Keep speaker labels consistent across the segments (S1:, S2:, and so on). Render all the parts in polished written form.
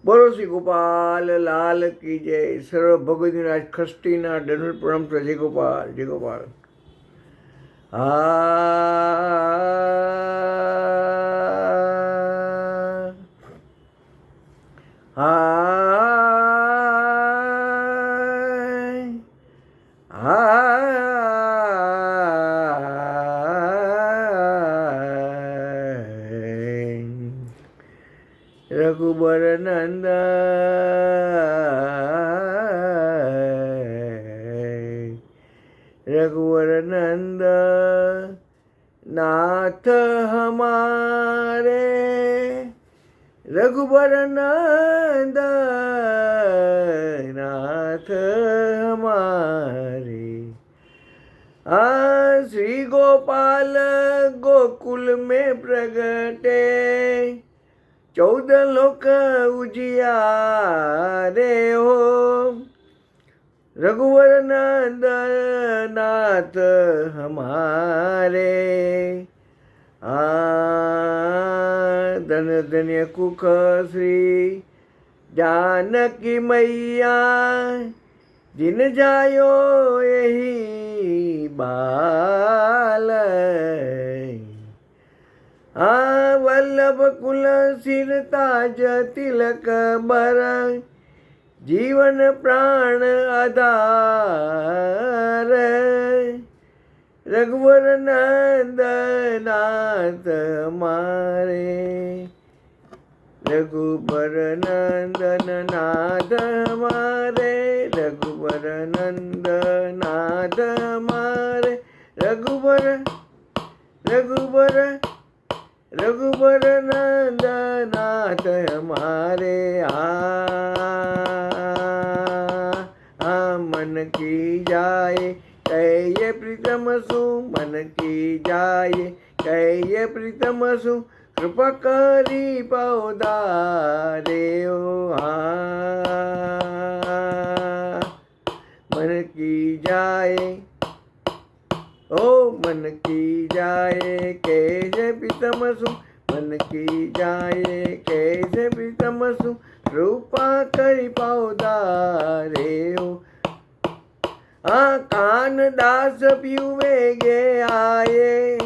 S1: બોલો શ્રી ગોપાલ લાલ કી જય. સર્વ ભગવતી રાજ ખષ્ટીના દંડ પ્રણામ તો જય ગોપાલ જય ગોપાલ. રઘુબર નંદ रघुवर नंद नाथ हमारे रघुवर नंद नाथ हमारे. श्री गोपाल गोकुल में प्रगटे 14 लोक उजियारे हो. रघुवर नंद नाथ हमारे. धन धन्य कुख श्री जानकी मैया जिन जायो यही बाल. वल्लभ कुल सिर ताज तिलक बर जीवन प्राण आधार. रघुवर नंद नाथ हमारे. रघुवर नंदन नाथ हमारे. रघुवर नंद नाथ हमारे. रघुवर रघुवर रघुवर नंद नाथ हमारे. मन की जाए कहे प्रीतम सु. मन की जाए कहे प्रीतम सु. कृपा करी पौधारे हो. मन की जाए ओ मन की जाए कैसे प्रीतम सु. मन की जाए कैसे प्रीतम सु. कृपा करी पौधारे हो. कान दास पीवे गे आए.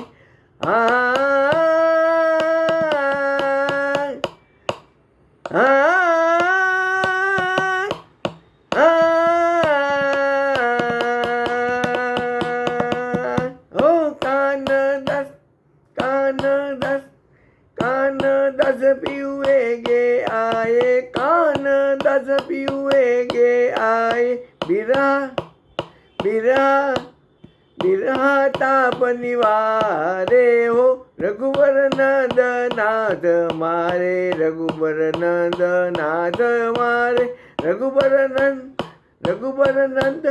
S1: कान दस पीवे गे आए. कान दस पीवे गे आए. बिरा बिरा बिरहा ताप निवारे हो. रघुवर नंद नाथ हमारे. रघुवर नंद नाथ हमारे. रघुवर नंद रघुवर नंद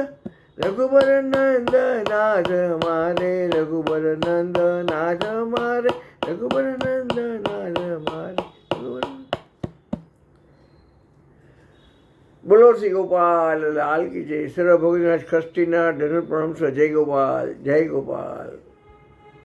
S1: रघुवर नंद नाथ हमारे. रघुवर नंद नाथ हमारे. रघुवर नंद नाथ हमारे. बोलो श्री गोपाल लाल की जय. सर्व भगवती खष्टीना दंड प्रणाम. जय गोपाल जय गोपाल.